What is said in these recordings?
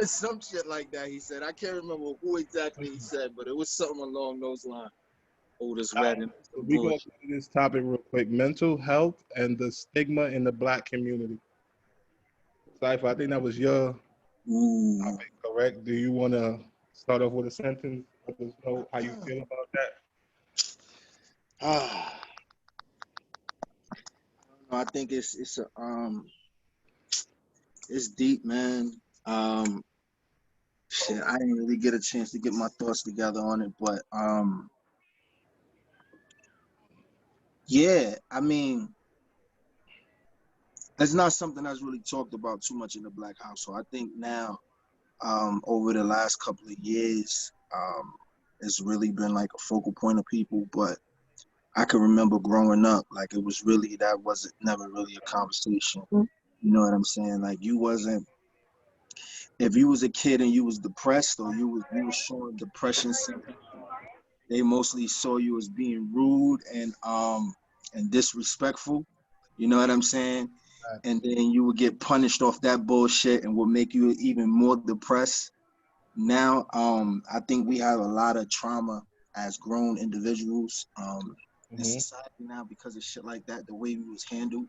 Some shit like that. He said, I can't remember who exactly he said, but it was something along those lines. Otis Redding, So some we're going to bullshit. go to this topic real quick. Mental health and the stigma in the Black community. Cypher, I think that was your Ooh. topic, correct? Do you want to start off with a sentence? Let us know how you feel about that. Ah, I think it's deep, man. Um, shit, I didn't really get a chance to get my thoughts together on it, but yeah, I mean, it's not something that's really talked about too much in the Black household. I think now, over the last couple of years, it's really been like a focal point of people. But I can remember growing up, like it was really that wasn't never really a conversation. You know what I'm saying? Like you wasn't if you was a kid and you was depressed or you was showing depression symptoms, they mostly saw you as being rude and disrespectful. You know what I'm saying? And then you would get punished off that bullshit and would make you even more depressed. Now, I think we have a lot of trauma as grown individuals in Mm-hmm. society now because of shit like that, the way we was handled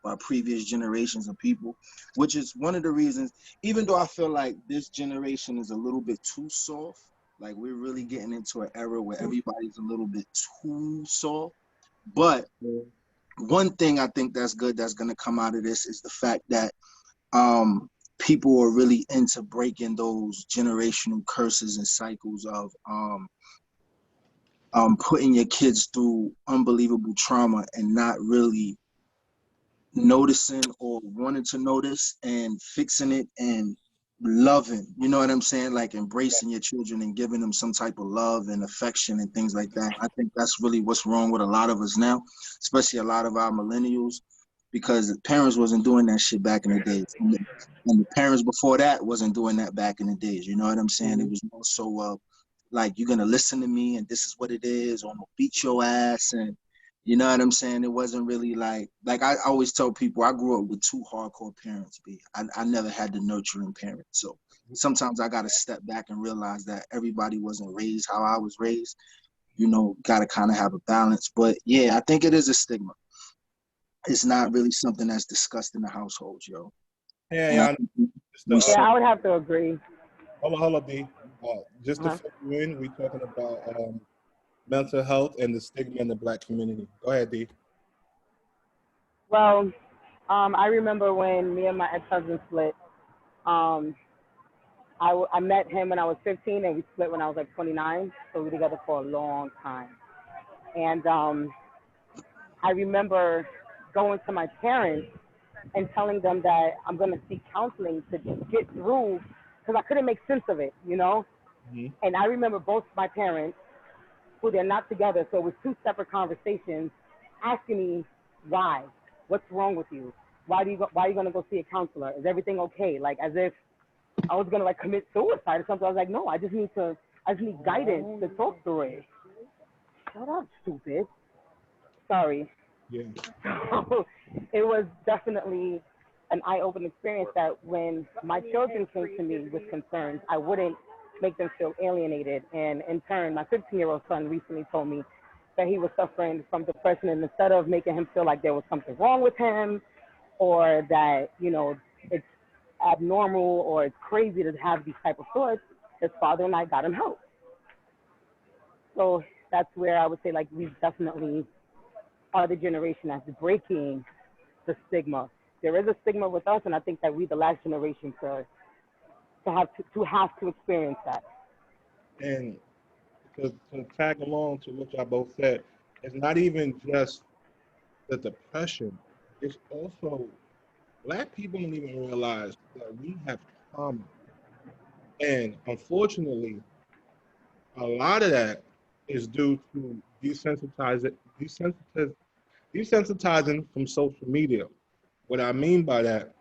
by previous generations of people, which is one of the reasons, even though I feel like this generation is a little bit too soft, like we're really getting into an era where everybody's a little bit too soft. But one thing I think that's good that's gonna come out of this is the fact that um people are really into breaking those generational curses and cycles of putting your kids through unbelievable trauma and not really noticing or wanting to notice and fixing it and loving, you know what I'm saying? Like embracing your children and giving them some type of love and affection and things like that. I think that's really what's wrong with a lot of us now, especially a lot of our millennials, because the parents wasn't doing that shit back in the days. And the parents before that wasn't doing that back in the days. You know what I'm saying? It was more so like you're gonna listen to me and this is what it is, or I'm gonna beat your ass and you know what I'm saying? It wasn't really like I always tell people I grew up with two hardcore parents, B. I never had the nurturing parent. So sometimes I gotta step back and realize that everybody wasn't raised how I was raised. You know, gotta kinda have a balance. But yeah, I think it is a stigma. It's not really something that's discussed in the households, yo. Yeah, And I yeah. think Just we to, Yeah, saw I would have to agree. hold up, D. Just to Uh-huh. fill you in, we're talking about mental health and the stigma in the Black community. Go ahead, D. Well, I remember when me and my ex-husband split. Um, I met him when I was 15, and we split when I was like 29. So we were together for a long time. And I remember going to my parents and telling them that I'm going to seek counseling to get through because I couldn't make sense of it, you know? Mm-hmm. And I remember both my parents, who they're not together, so it was two separate conversations, asking me why, what's wrong with you, why are you gonna go see a counselor? Is everything okay? Like as if I was gonna like commit suicide or something. I was like, no, I just need guidance to talk through it. Shut up, stupid. Sorry. Yeah. So it was definitely an eye-opening experience that when my children came to me with concerns, I wouldn't make them feel alienated. And in turn, my 15-year-old son recently told me that he was suffering from depression, and instead of making him feel like there was something wrong with him or that, you know, it's abnormal or it's crazy to have these type of thoughts, his father and I got him help. So that's where I would say like we definitely are the generation that's breaking the stigma. There is a stigma with us, and I think that we the last generation to have to experience that. And to tag along to what y'all both said, it's not even just the depression. It's also Black people don't even realize that we have trauma. And unfortunately, a lot of that is due to desensitizing from social media. What I mean by that,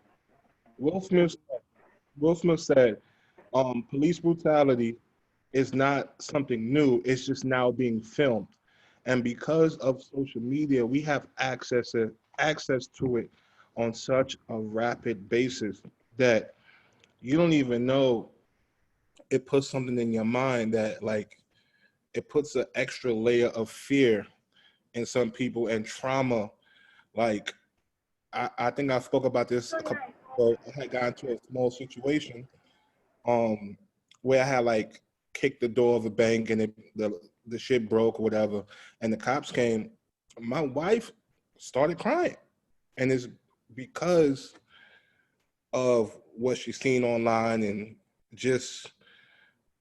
Will Smith, Will Smith said, police brutality is not something new. It's just now being filmed. And because of social media, we have access to it on such a rapid basis that you don't even know it puts something in your mind that like it puts an extra layer of fear in some people and trauma. Like I think I spoke about this a couple ago. I had gotten into a small situation where I had like kicked the door of a bank and the shit broke or whatever, and the cops came. My wife started crying, and it's because of what she's seen online and just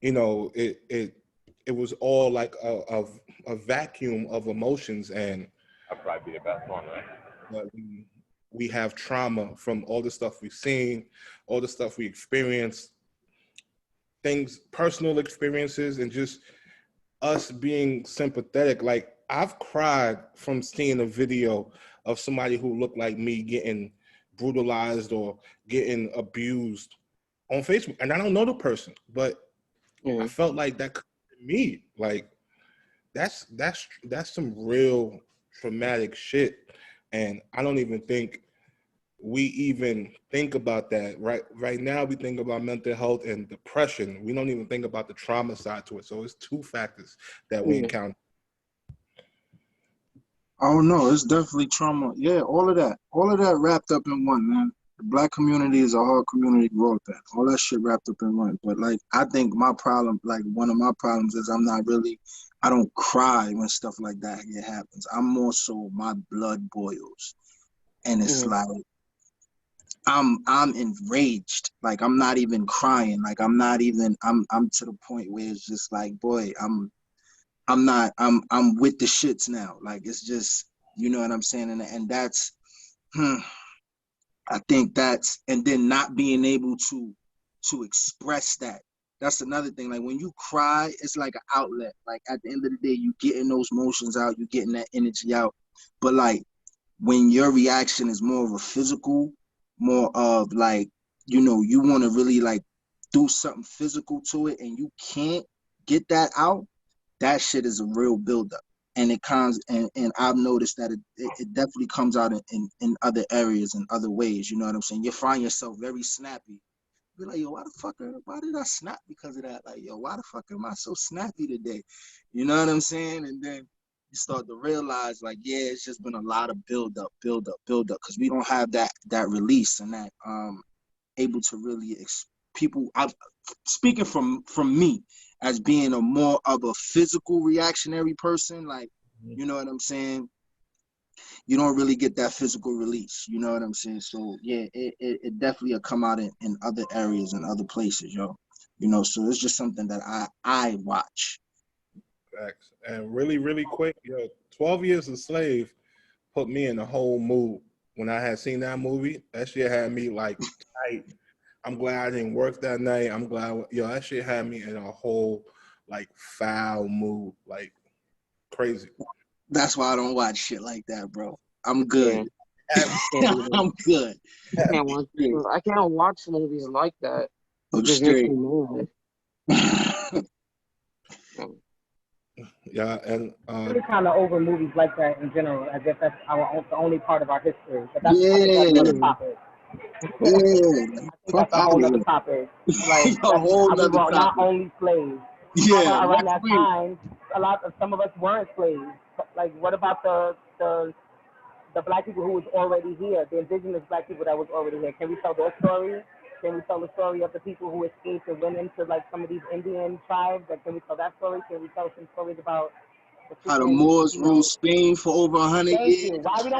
it was all like a vacuum of emotions, and That'd probably be the best one, right? but we have trauma from all the stuff we've seen, all the stuff we experienced, things, personal experiences, and just us being sympathetic. Like I've cried from seeing a video of somebody who looked like me getting brutalized or getting abused on Facebook, and I don't know the person, but I felt like that could be me. Like that's some real traumatic shit, and I don't even think we even think about that. Right now we think about mental health and depression. We don't even think about the trauma side to it. So it's two factors that we encounter. Oh no, it's definitely trauma. Yeah, all of that wrapped up in one, man. The black community is a hard community to grow up in. All that shit wrapped up in one. But like, I think my problem, like one of my problems, is I don't cry when stuff like that happens. I'm more so my blood boils, and it's like I'm enraged. Like I'm not even crying. Like I'm to the point where it's just like, boy, I'm with the shits now. Like it's just, you know what I'm saying? And that's I think that's, and then not being able to express that. That's another thing. Like when you cry, it's like an outlet. Like at the end of the day, you getting those emotions out, you getting that energy out. But like when your reaction is more of a physical, more of like, you want to really like do something physical to it and you can't get that out, that shit is a real buildup. And it comes, and I've noticed that it definitely comes out in other areas and other ways. You know what I'm saying? You find yourself very snappy. Be like, yo, why did I snap because of that? Like, yo, why the fuck am I so snappy today? You know what I'm saying? And then you start to realize, like, yeah, it's just been a lot of build up, because we don't have that release and that able to really people. I'm speaking from me as being a more of a physical reactionary person. Like, you know what I'm saying? You don't really get that physical release. You know what I'm saying? So yeah, it definitely will come out in other areas and other places, yo. So it's just something that I watch. Facts. And really, really quick, 12 Years a Slave put me in a whole mood. When I had seen that movie, that shit had me like tight. I'm glad I didn't work that night. I'm glad, that shit had me in a whole like foul mood, like crazy. That's why I don't watch shit like that, bro. I'm good. Yeah. I'm good. I can't watch movies like that. I'm It just makes straight. me mad. Yeah, and Really kind of over movies like that in general. I guess that's the only part of our history. But I think that's Yeah, another topic. yeah. I think Fuck that's a out whole of other here. topic. Like A whole I mean, nother well, not topic. only slaves. Yeah, Around next that week. time, some of us weren't slaves. Like, what about the black people who was already here, the indigenous black people that was already here? Can we tell their story? Can we tell the story of the people who escaped and went into like some of these Indian tribes? Like, can we tell that story? Can we tell some stories about the How the freaking, Moors ruled Spain for over 100 Thank years you. and shit like Why we that,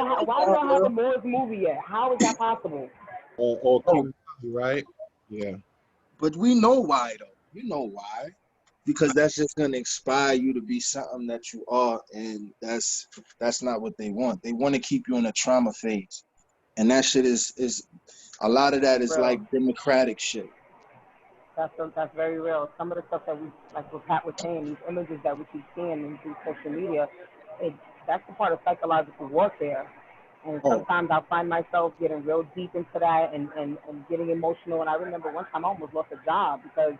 don't have yo. a Moors movie yet? How is that possible? or Oh, King, right? Yeah. but we know why though. You know why? Because that's just gonna inspire you to be something that you are, and that's not what they want. They want to keep you in a trauma phase, and that shit is a lot of that is Real. like democratic shit. That's very real. Some of the stuff that we, like what Pat was saying, these images that we keep seeing through social media, it that's the part of psychological warfare. And Oh, sometimes I'll find myself getting real deep into that and getting emotional. And I remember one time I almost lost a job because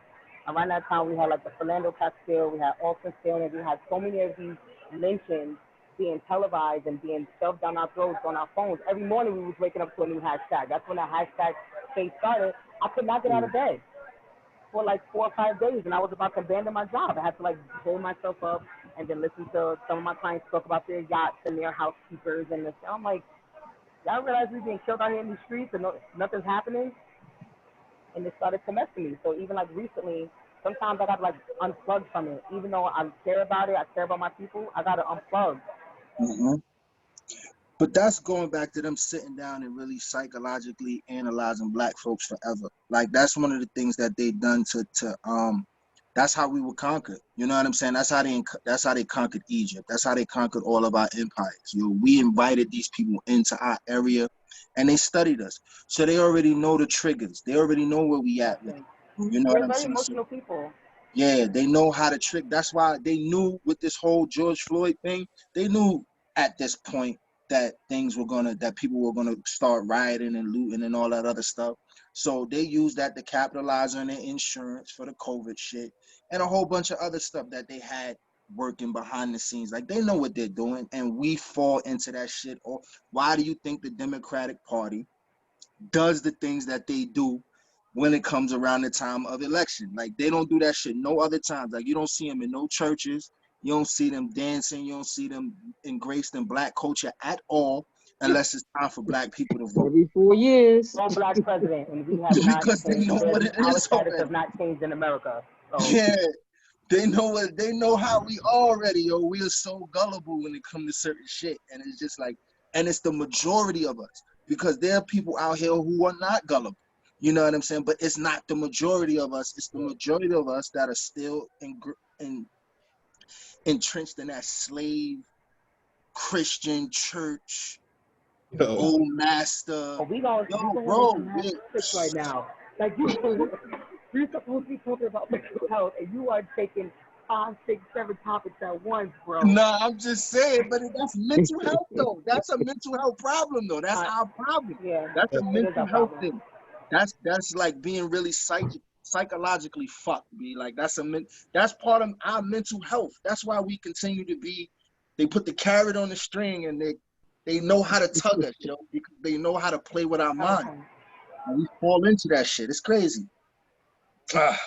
around that time we had like the Philando Castile, we had Alton Sterling, we had so many of these lynchings being televised and being shoved down our throats on our phones. Every morning we was waking up to a new hashtag. That's when that hashtag phase started. I could not get out of bed for like 4 or 5 days, and I was about to abandon my job. I had to like pull myself up and then listen to some of my clients talk about their yachts and their housekeepers and this. I'm like, y'all realize we're being killed out here in these streets and nothing's happening? And it started to mess with me. So even like recently, sometimes I got to like unplug from it. Even though I care about it, I care about my people, I got to unplug. Hmm. But that's going back to them sitting down and really psychologically analyzing black folks forever. Like that's one of the things that they done to that's how we were conquered. You know what I'm saying? That's how they conquered Egypt. That's how they conquered all of our empires. You know, we invited these people into our area and they studied us. So they already know the triggers. They already know where we at with it. You know what They're I'm very saying? So emotional people. yeah, they know how to trick. That's why they knew with this whole George Floyd thing, they knew at this point that that people were gonna start rioting and looting and all that other stuff. So they used that to capitalize on their insurance for the COVID shit and a whole bunch of other stuff that they had working behind the scenes. Like they know what they're doing, and we fall into that shit. Or why do you think the Democratic Party does the things that they do when it comes around the time of election? Like they don't do that shit no other times. Like you don't see them in no churches. You don't see them dancing. You don't see them engraced in black culture at all, unless it's time for black people to vote. Every 4 years. No black president, and we have not Because they changed. know what it Our is status has already. not changed in America. So Yeah, they know how we already, yo. We are so gullible when it comes to certain shit. And it's just like, and it's the majority of us. Because there are people out here who are not gullible. You know what I'm saying? But it's not the majority of us. It's the majority of us that are still entrenched in that slave Christian church, Yo, old master. we going Yo, into bro, mass topics right now. Like you're supposed to be talking about mental health, and you are taking 5, 6, 7 topics at once, bro. nah, I'm just saying, but that's mental health though. That's a mental health problem though. That's Uh, our problem. yeah, That's a it is mental our health problem. thing. That's like being really psychologically fucked. Be like that's part of our mental health. That's why we continue to be. They put the carrot on the string and they know how to tug us, yo, because they know how to play with our mind. And we fall into that shit. It's crazy. Ah,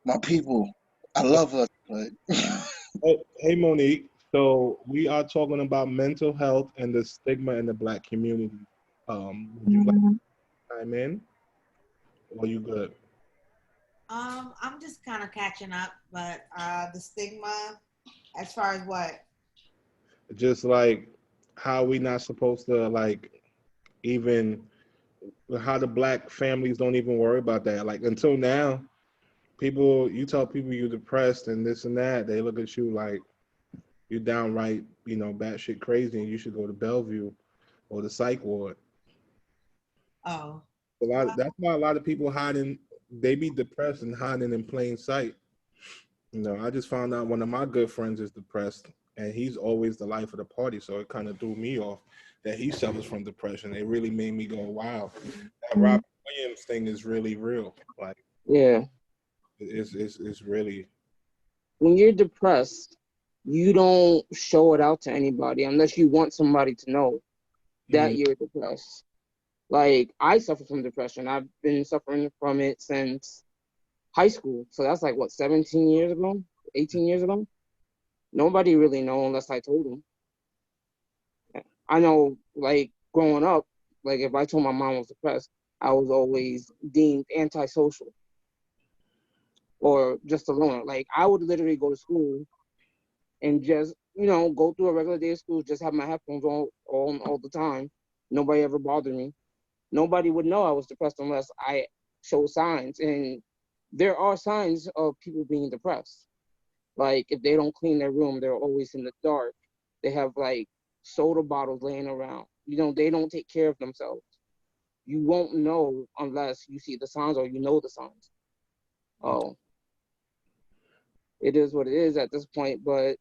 my people, I love us, but hey Monique. So we are talking about mental health and the stigma in the black community. Would you like to chime in, or you good? I'm just kind of catching up, but the stigma, as far as what? Just like how we not supposed to like even how the black families don't even worry about that. Like until now, you tell people you're depressed and this and that, they look at you like you're downright, batshit crazy, and you should go to Bellevue or the psych ward. Oh, That's why a lot of people hiding. They be depressed and hiding in plain sight. I just found out one of my good friends is depressed, and he's always the life of the party. So it kind of threw me off that he suffers from depression. It really made me go, "Wow, that Robert Williams thing is really real." Like, Yeah. it's really. When you're depressed, you don't show it out to anybody unless you want somebody to know that Mhm. you're depressed. Like, I suffer from depression. I've been suffering from it since high school. So that's like, what, 17 years ago? 18 years ago? Nobody really know unless I told them. I know, like, growing up, like, if I told my mom I was depressed, I was always deemed antisocial or just a loner. Like, I would literally go to school and just, go through a regular day of school, just have my headphones on all the time. Nobody ever bothered me. Nobody would know I was depressed unless I showed signs. And there are signs of people being depressed. Like if they don't clean their room, they're always in the dark. They have like soda bottles laying around. They don't take care of themselves. You won't know unless you see the signs or you know the signs. Oh, it is what it is at this point. But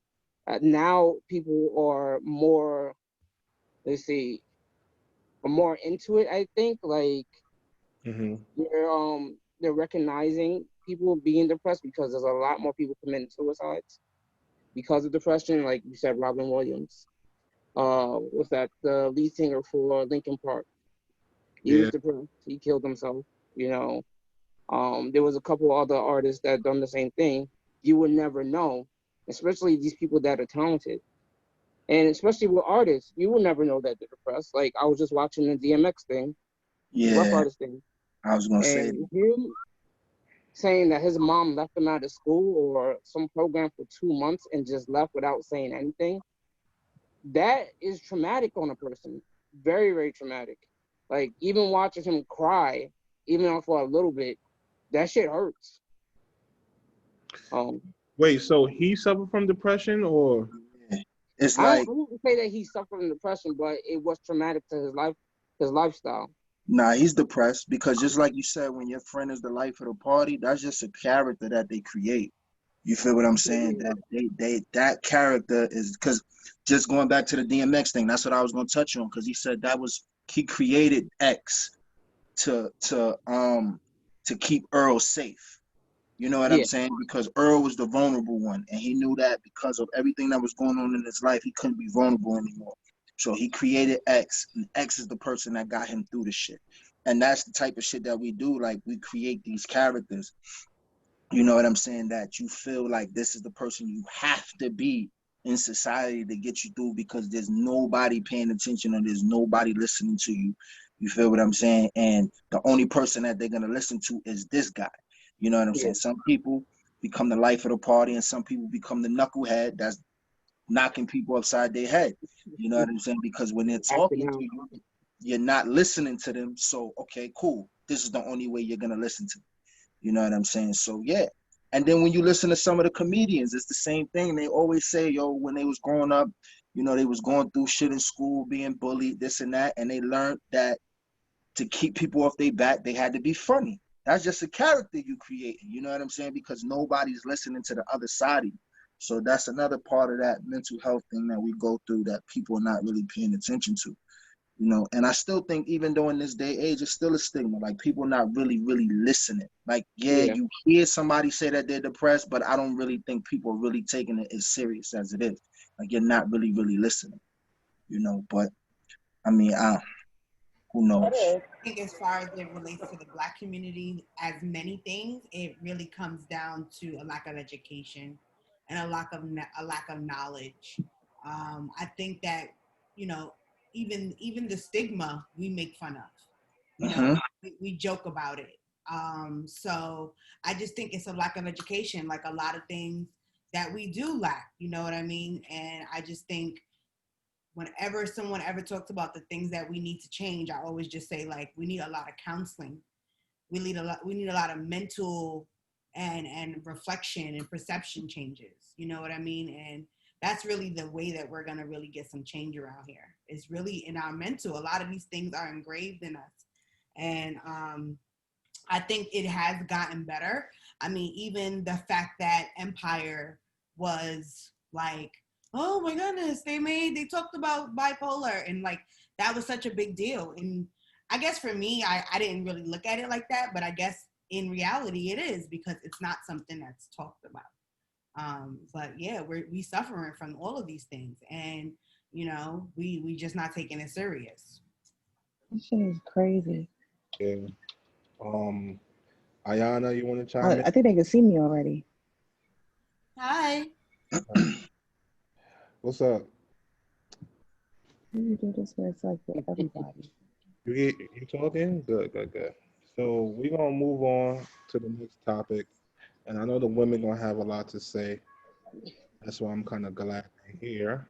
now people are more, let's see, are more into it. I think like Mm-hmm. they're recognizing people being depressed because there's a lot more people committing suicides because of depression. Like you said, Robin Williams. Was that the lead singer for Linkin Park? He was Yeah. depressed. He killed himself. You know, there was a couple other artists that done the same thing. You would never know, especially these people that are talented. And especially with artists, you will never know that they're depressed. Like I was just watching the DMX thing, the rough Yeah, artist thing, I was gonna say and him saying that his mom left him out of school or some program for 2 months and just left without saying anything. That is traumatic on a person. Very, very traumatic. Like even watching him cry, even for a little bit, that shit hurts. Um, Wait, so he suffered from depression, or yeah. It's I like, wouldn't say that he suffered from depression, but it was traumatic to his life, his lifestyle. nah, he's depressed because just like you said, when your friend is the life of the party, that's just a character that they create. You feel what I'm saying? That that character is because just going back to the DMX thing, that's what I was gonna touch on because he said that was he created X to keep Earl safe. You know what I'm Yeah, saying? Because Earl was the vulnerable one, and he knew that because of everything that was going on in his life, he couldn't be vulnerable anymore. So he created X, and X is the person that got him through the shit. And that's the type of shit that we do. Like we create these characters. You know what I'm saying? That you feel like this is the person you have to be in society to get you through because there's nobody paying attention or there's nobody listening to you. You feel what I'm saying? And the only person that they're gonna listen to is this guy. You know what I'm yeah, saying? Some people become the life of the party and some people become the knucklehead that's knocking people upside their head. You know what I'm saying? Because when they're acting talking to out. you, you're not listening to them. So okay, cool. This is the only way you're gonna listen to them. You know what I'm saying? So yeah. And then when you listen to some of the comedians, it's the same thing. They always say, yo, when they was growing up, you know, they was going through shit in school, being bullied, this and that, and they learned that to keep people off their back, they had to be funny. That's just a character you creating. You know what I'm saying? Because nobody's listening to the other side of you. So that's another part of that mental health thing that we go through that people are not really paying attention to. You know, and I still think even though in this day and age, it's still a stigma. Like people not really listening. Like, yeah, Yeah, you hear somebody say that they're depressed, but I don't really think people are really taking it as serious as it is. Like you're not really listening, you know. But I mean, who It knows? is. I think as far as it relates to the Black community, as many things, it really comes down to a lack of education and a lack of knowledge. I think that, you know, even the stigma we make fun of, you know, Mm-hmm. we joke about it. So I just think it's a lack of education, like a lot of things that we do lack. You know what I mean? And I just think whenever someone ever talks about the things that we need to change, I always just say like we need a lot of counseling. We need a lot of mental and reflection and perception changes. You know what I mean? And that's really the way that we're gonna really get some change around here. It's really in our mental. A lot of these things are engraved in us. And I think it has gotten better. I mean, even the fact that Empire was like, oh my goodness, they talked about bipolar and like that was such a big deal. And I guess for me, I didn't really look at it like that, but I guess in reality it is because it's not something that's talked about. But yeah, we suffering from all of these things, and you know, we just not taking it serious. This shit is crazy. yeah. Um, Ayana, you want to Oh, chime in? I think they can see me already. Hi. What's up? How do you do this where it's like for everybody? You talking? Good, good, good. So we're gonna move on to the next topic, and I know the women gonna have a lot to say. That's why I'm kind of glad they're here.